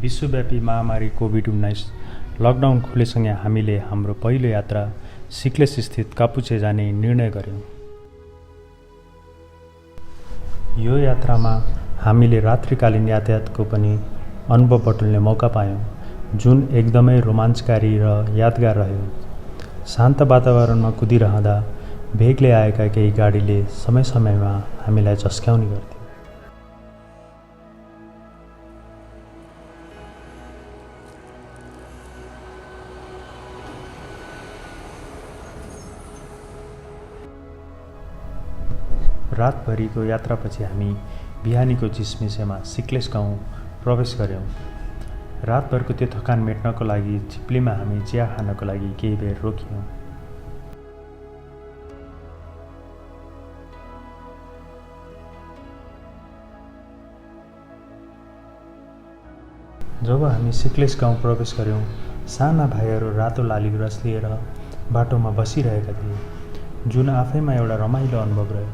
विश्वव्यापी महामारी COVID-19 lockdown खुलेसँगै हामीले हाम्रो पहिलो यात्रा सिक्लेस स्थित कापुचे जाने निर्णय गर्यौं। यो यात्रामा हामीले रात्रिकालीन यातायातको पनि अनुभव बटुल्ने मौका पायौं, जुन एकदमै रोमाञ्चकारी र यादगार रह्यो। शान्त वातावरणमा कुदिरहँदा भेगले आएका केही गाडीले समय-समयमा हामीलाई झस्क्याउने गर्थे। रातभरिको यात्रापछि हामी बिहानीको चिसमिसेमा सिक्लेस गाउँ प्रवेश गर्यौं। रातभरको त्यो थकान मेट्नको लागि चिप्लीमा हामी चिया खानको लागि केही बेर रोकियौं। जब हामी सिक्लेस गाउँ प्रवेश गर्यौं, साना भाइहरू रातो लाली गुराँस लिएर बाटोमा बसिरहेका थिए, जुन आफैमा एउटा रमाइलो अनुभव रह्यो।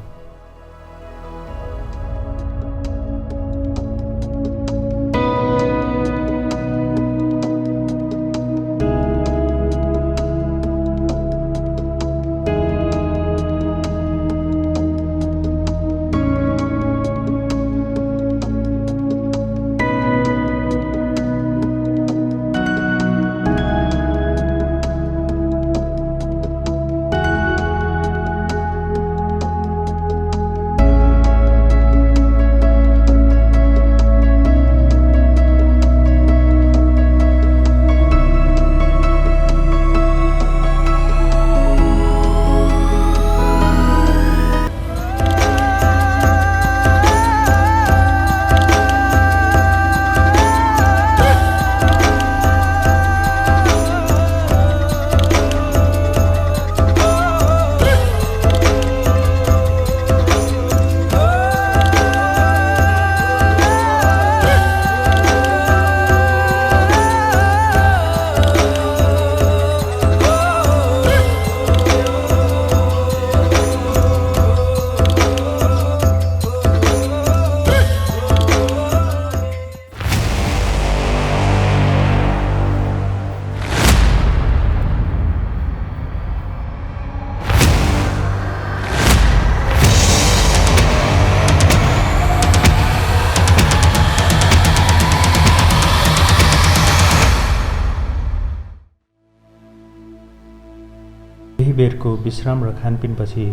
केही बेरको विश्राम र खानपिनपछि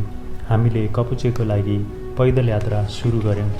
हामीले कपुचेको लागि पैदल यात्रा सुरु गर्यौं।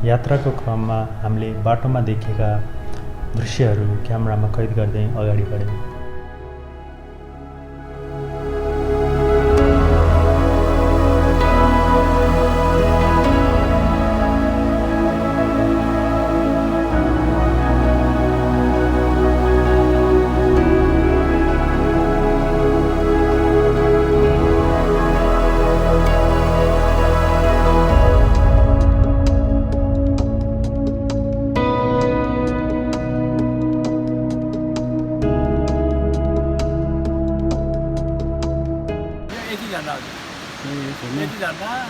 यात्राको क्रममा हामीले बाटोमा देखेका दृश्यहरू क्यामेरामा कैद गर्दै अगाडि बढ्यौं।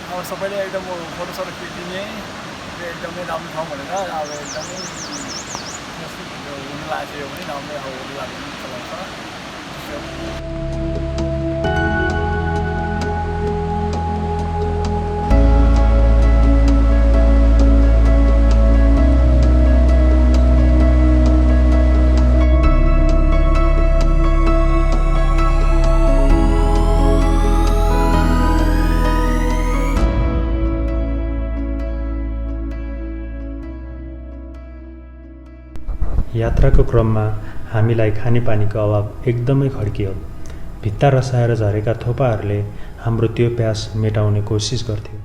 अब सबैले एकदम फोटोसोटो खिच्ने एकदमै राम्रो ठाउँ भनेर अब एकदमै हुन लाग्यो भने राम्रै अब हुन लाग्छ। यात्राको क्रममा हामीलाई खानेपानीको अभाव एकदमै खड्कियो। भित्ता रसाएर झरेका थोपाहरूले हाम्रो त्यो प्यास मेटाउने कोसिस गर्थ्यो।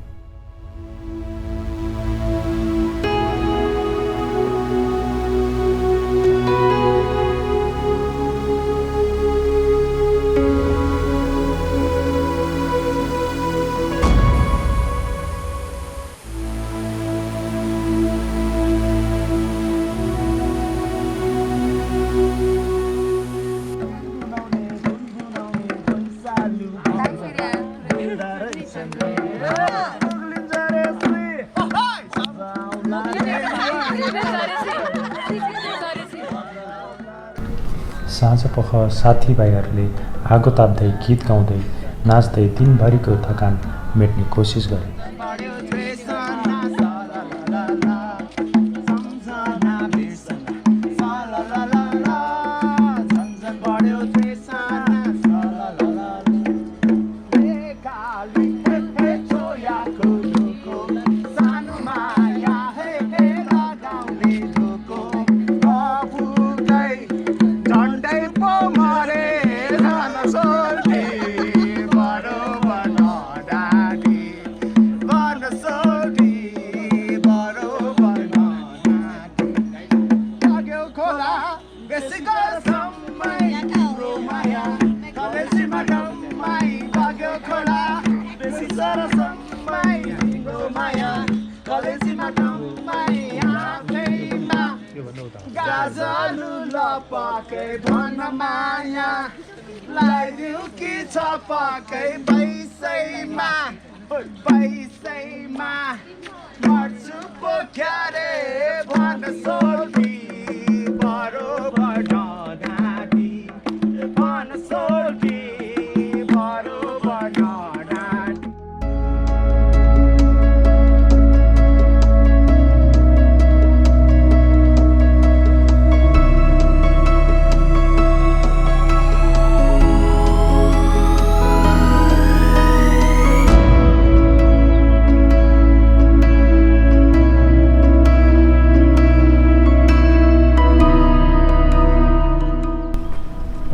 साँझपख साथीभाइहरूले आगो ताप्दै गीत गाउँदै नाच्दै दिनभरिको थकान मेट्ने कोसिस गरे।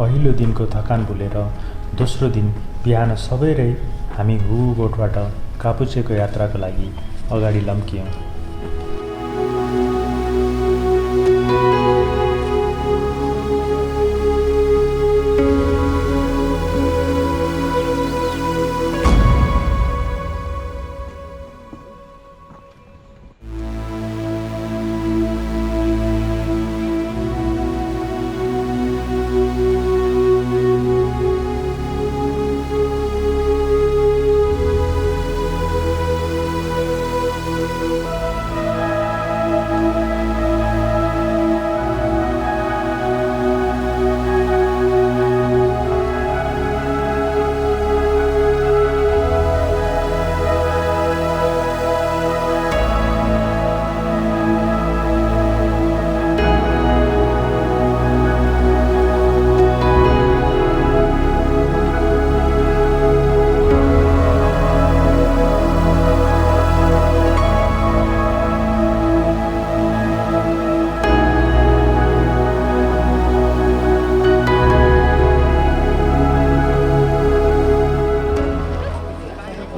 पहिलो दिनको थकान भुलेर दोस्रो दिन बिहान सबेरै हामी हुगोठबाट कापुचेको यात्राको लागि अगाडि लम्कियौँ।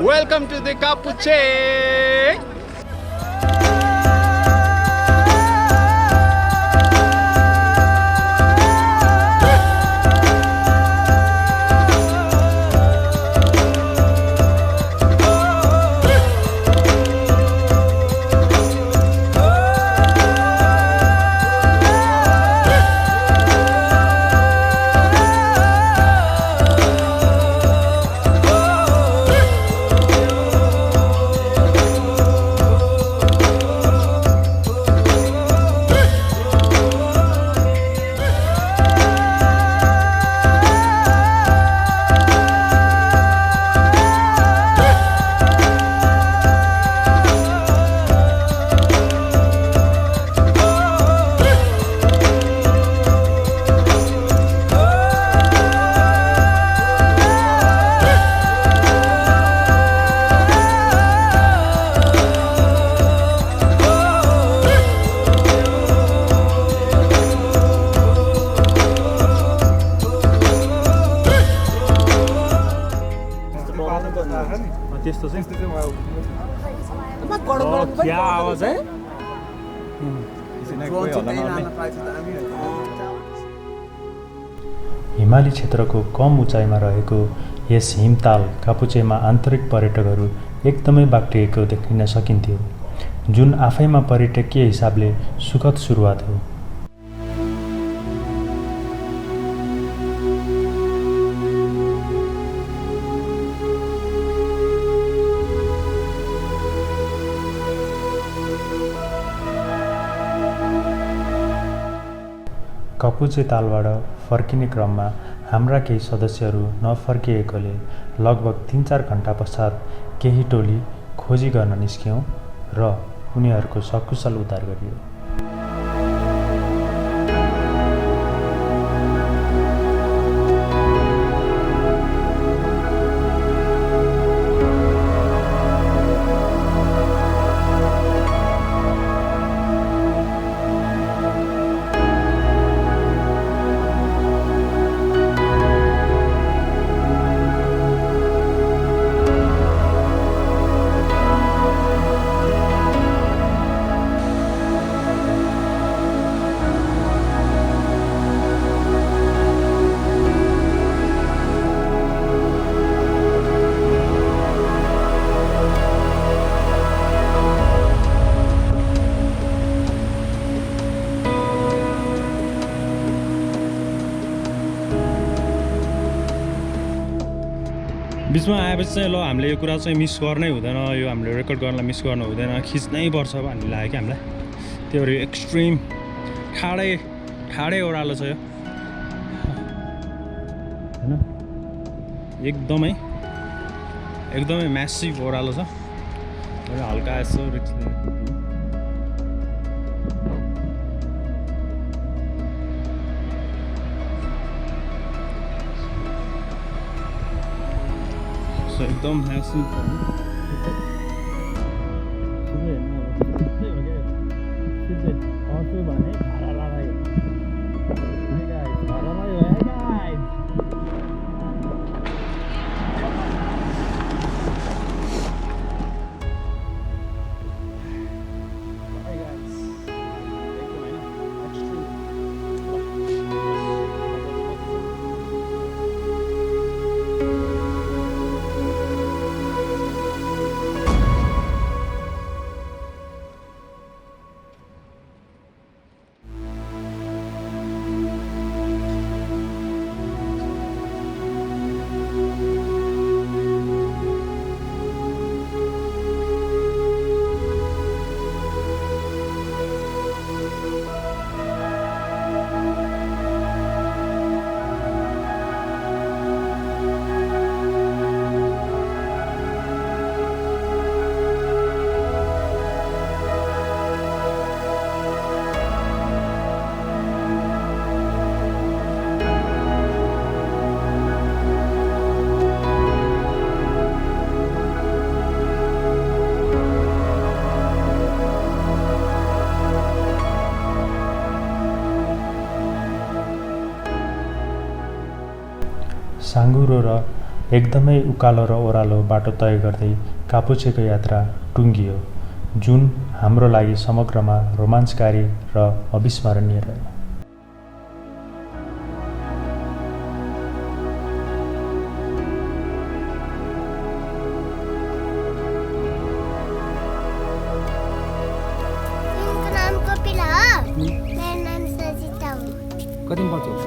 Welcome to the Kapuche! त्यस्तो चाहिँ क्या आवाज है? हिमाली क्षेत्रको कम उचाइमा रहेको यस हिमताल कापुचेमा आन्तरिक पर्यटकहरू एकदमै बाक्लिएको देखिन सकिन्थ्यो, जुन आफैमा पर्यटकीय हिसाबले सुखद सुरुवात हो। कपुचे तालबाट फर्किने क्रममा हाम्रा केही सदस्यहरू नफर्किएकोले लगभग 3-4 घण्टा पश्चात केही टोली खोजी गर्न निस्क्यौँ र उनीहरूको सकुशल उद्धार गरियो। बिचमा आएपछि चाहिँ ल हामीले यो कुरा चाहिँ मिस गर्नै हुँदैन, यो हामीले रेकर्ड गर्नलाई मिस गर्नु हुँदैन, खिच्नै पर्छ भन्ने लाग्यो कि हामीलाई। त्यो भएर एक्सट्रिम ठाडै ओह्रालो छ यो हैन, एकदमै म्यासिभ ओह्रालो छ। हल्का यसो रिक्स एकदम म्यासिभ छ भने साँघुरो र एकदमै उकालो र ओह्रालो बाटो तय गर्दै कापुचेको यात्रा टुङ्गियो, जुन हाम्रो लागि समग्रमा रोमाञ्चकारी र अविस्मरणीय रह्यो। कति पढ्छौ?